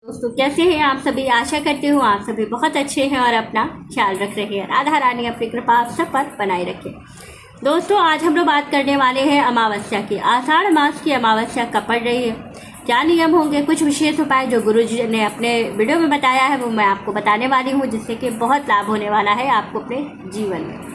दोस्तों कैसे हैं आप सभी। आशा करती हूँ आप सभी बहुत अच्छे हैं और अपना ख्याल रख रहे हैं। राधा रानी अपनी कृपा आप सब पर बनाए रखे। दोस्तों आज हम लोग बात करने वाले हैं अमावस्या की। आषाढ़ मास की अमावस्या कब पड़ रही है, क्या नियम होंगे, कुछ विशेष उपाय जो गुरुजी ने अपने वीडियो में बताया है वो मैं आपको बताने वाली हूँ, जिससे कि बहुत लाभ होने वाला है आपको अपने जीवन में।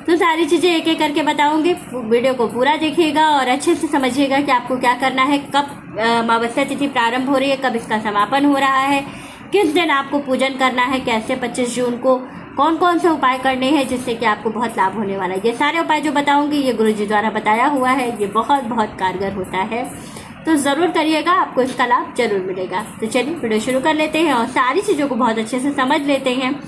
तो सारी चीज़ें एक एक करके बताऊंगी, वीडियो को पूरा देखिएगा और अच्छे से समझिएगा कि आपको क्या करना है, कब अमावस्या तिथि प्रारंभ हो रही है, कब इसका समापन हो रहा है, किस दिन आपको पूजन करना है, कैसे 25 जून को कौन कौन से उपाय करने हैं जिससे कि आपको बहुत लाभ होने वाला है। ये सारे उपाय जो बताऊंगी ये गुरुजी द्वारा बताया हुआ है, ये बहुत बहुत कारगर होता है, तो ज़रूर करिएगा, आपको इसका लाभ जरूर मिलेगा। तो चलिए वीडियो शुरू कर लेते हैं और सारी चीज़ों को बहुत अच्छे से समझ लेते हैं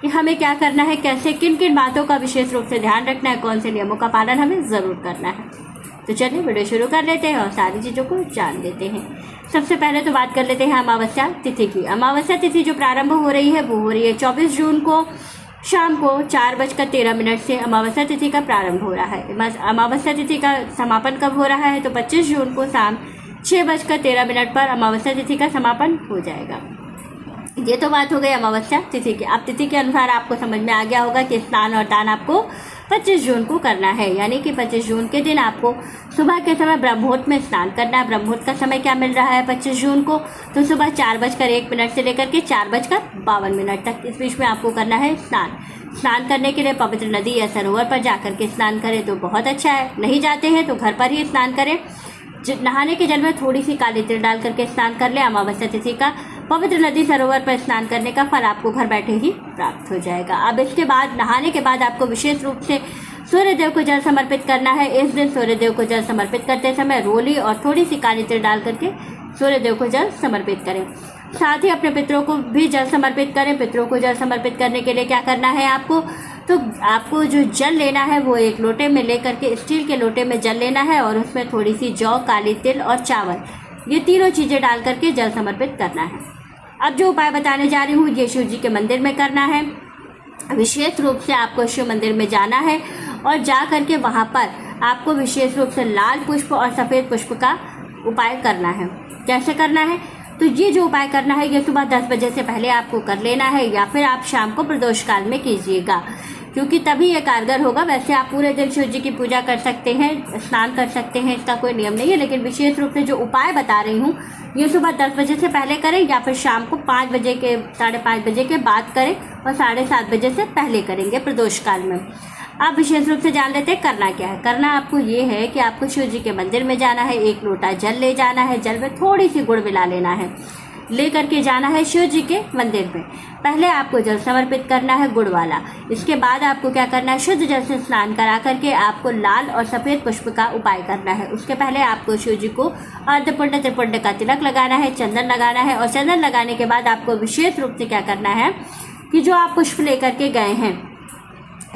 कि हमें क्या करना है, कैसे किन किन बातों का विशेष रूप से ध्यान रखना है, कौन से नियमों का पालन हमें ज़रूर करना है। तो चलिए वीडियो शुरू कर लेते हैं और सारी चीज़ों को जान लेते हैं। सबसे पहले तो बात कर लेते हैं अमावस्या तिथि की। अमावस्या तिथि जो प्रारंभ हो रही है वो हो रही है 24 जून को शाम को 4:13 से अमावस्या तिथि का प्रारंभ हो रहा है। अमावस्या तिथि का समापन कब हो रहा है तो 25 जून को शाम 6:13 पर अमावस्या तिथि का समापन हो जाएगा। ये तो बात हो गई अमावस्या तिथि की। अब तिथि के अनुसार आपको समझ में आ गया होगा कि स्नान और दान आपको 25 जून को करना है, यानी कि 25 जून के दिन आपको सुबह के समय ब्रह्म मुहूर्त में स्नान करना है। ब्रह्म मुहूर्त का समय क्या मिल रहा है 25 जून को, तो सुबह 4:01 से लेकर के 4:52 तक, इस बीच में आपको करना है स्नान करने के लिए पवित्र नदी या सरोवर पर जाकर के स्नान करें तो बहुत अच्छा है। नहीं जाते हैं तो घर पर ही स्नान करें। नहाने के जल में थोड़ी सी काली तिल डाल करके स्नान कर ले। अमावस्या तिथि का पवित्र नदी सरोवर पर स्नान करने का फल आपको घर बैठे ही प्राप्त हो जाएगा। अब इसके बाद नहाने के बाद आपको विशेष रूप से सूर्य देव को जल समर्पित करना है। इस दिन सूर्य देव को जल समर्पित करते समय रोली और थोड़ी सी काली तिल डाल करके सूर्य देव को जल समर्पित करें। साथ ही अपने पितरों को भी जल समर्पित करें। पितरों को जल समर्पित करने के लिए क्या करना है आपको, तो आपको जो जल लेना है वो एक लोटे में लेकर के, स्टील के लोटे में जल लेना है और उसमें थोड़ी सी जौ, काली तिल और चावल, ये तीनों चीज़ें डाल करके जल समर्पित करना है। अब जो उपाय बताने जा रही हूँ ये शिव जी के मंदिर में करना है। विशेष रूप से आपको शिव मंदिर में जाना है और जा करके वहाँ पर आपको विशेष रूप से लाल पुष्प और सफ़ेद पुष्प का उपाय करना है। कैसे करना है, तो ये जो उपाय करना है ये सुबह 10 बजे से पहले आपको कर लेना है, या फिर आप शाम को प्रदोष काल में कीजिएगा, क्योंकि तभी ये कारगर होगा। वैसे आप पूरे दिन शिव जी की पूजा कर सकते हैं, स्नान कर सकते हैं, इसका कोई नियम नहीं है, लेकिन विशेष रूप से जो उपाय बता रही हूँ ये सुबह 10 बजे से पहले करें या फिर शाम को 5 बजे के 5:30 बजे के बाद करें और 7:30 बजे से पहले करेंगे प्रदोष काल में। आप विशेष रूप से जान लेते हैं करना क्या है। करना आपको ये है कि आपको शिव जी के मंदिर में जाना है, एक लोटा जल ले जाना है, जल में थोड़ी सी गुड़ मिला लेना है, ले करके जाना है शिव जी के मंदिर में। पहले आपको जल समर्पित करना है गुड़ वाला। इसके बाद आपको क्या करना है, शुद्ध जल से स्नान करा करके आपको लाल और सफ़ेद पुष्प का उपाय करना है। उसके पहले आपको शिव जी को अर्धपुंड त्रिपुंड का तिलक लगाना है, चंदन लगाना है, और चंदन लगाने के बाद आपको विशेष रूप से क्या करना है कि जो आप पुष्प लेकर के गए हैं,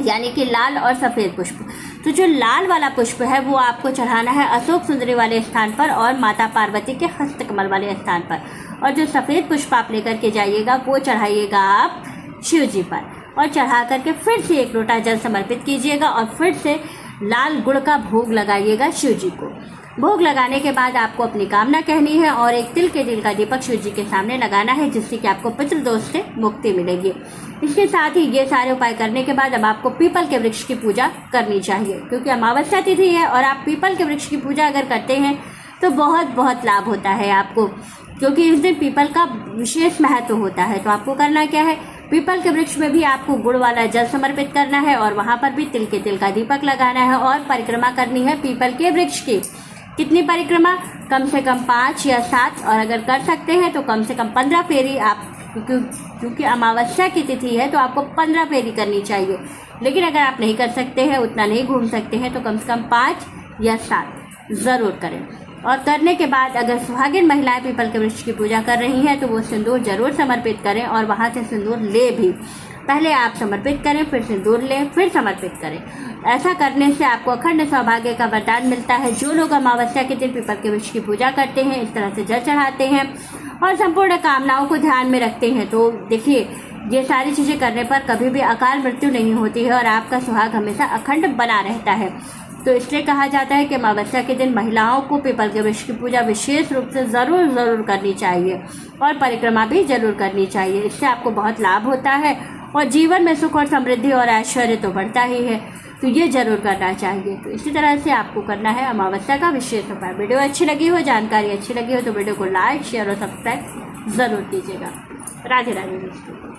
यानी कि लाल और सफ़ेद पुष्प, तो जो लाल वाला पुष्प है वो आपको चढ़ाना है अशोक सुंदरी वाले स्थान पर और माता पार्वती के हस्तकमल वाले स्थान पर, और जो सफ़ेद पुष्प आप लेकर के जाइएगा वो चढ़ाइएगा आप शिव जी पर, और चढ़ा करके फिर से एक लोटा जल समर्पित कीजिएगा और फिर से लाल गुड़ का भोग लगाइएगा शिव जी को। भोग लगाने के बाद आपको अपनी कामना कहनी है और एक तिल के तिल का दीपक शिव जी के सामने लगाना है, जिससे कि आपको पितृदोष से मुक्ति मिलेगी। इसके साथ ही ये सारे उपाय करने के बाद अब आपको पीपल के वृक्ष की पूजा करनी चाहिए, क्योंकि अमावस्या तिथि है और आप पीपल के वृक्ष की पूजा अगर करते हैं तो बहुत बहुत लाभ होता है आपको, क्योंकि इस दिन पीपल का विशेष महत्व होता है। तो आपको करना क्या है, पीपल के वृक्ष में भी आपको गुड़ वाला जल समर्पित करना है और वहाँ पर भी तिल के तिल का दीपक लगाना है और परिक्रमा करनी है पीपल के वृक्ष की। कितनी परिक्रमा, कम से कम 5 या 7, और अगर कर सकते हैं तो कम से कम 15 फेरी आप, क्योंकि अमावस्या की तिथि है तो आपको 15 फेरी करनी चाहिए। लेकिन अगर आप नहीं कर सकते हैं, उतना नहीं घूम सकते हैं, तो कम से कम 5 या 7 ज़रूर करें। और करने के बाद अगर सुहागिन महिलाएं पीपल के वृक्ष की पूजा कर रही हैं तो वो सिंदूर जरूर समर्पित करें और वहाँ से सिंदूर ले भी। पहले आप समर्पित करें, फिर सिंदूर लें, फिर समर्पित करें। ऐसा करने से आपको अखंड सौभाग्य का वरदान मिलता है। जो लोग अमावस्या के दिन पीपल के वृक्ष की पूजा करते हैं, इस तरह से जल चढ़ाते हैं और संपूर्ण कामनाओं को ध्यान में रखते हैं, तो देखिए ये सारी चीज़ें करने पर कभी भी अकाल मृत्यु नहीं होती है और आपका सुहाग हमेशा अखंड बना रहता है। तो इसलिए कहा जाता है कि अमावस्या के दिन महिलाओं को पीपल के वृक्ष की पूजा विशेष रूप से ज़रूर करनी चाहिए और परिक्रमा भी ज़रूर करनी चाहिए। इससे आपको बहुत लाभ होता है और जीवन में सुख और समृद्धि और ऐश्वर्य तो बढ़ता ही है, तो ये ज़रूर करना चाहिए। तो इसी तरह से आपको करना है अमावस्या का विशेष उपाय। वीडियो अच्छी लगी हो, जानकारी अच्छी लगी हो तो वीडियो को लाइक शेयर और सब्सक्राइब ज़रूर कीजिएगा। राधे राधे दोस्तों।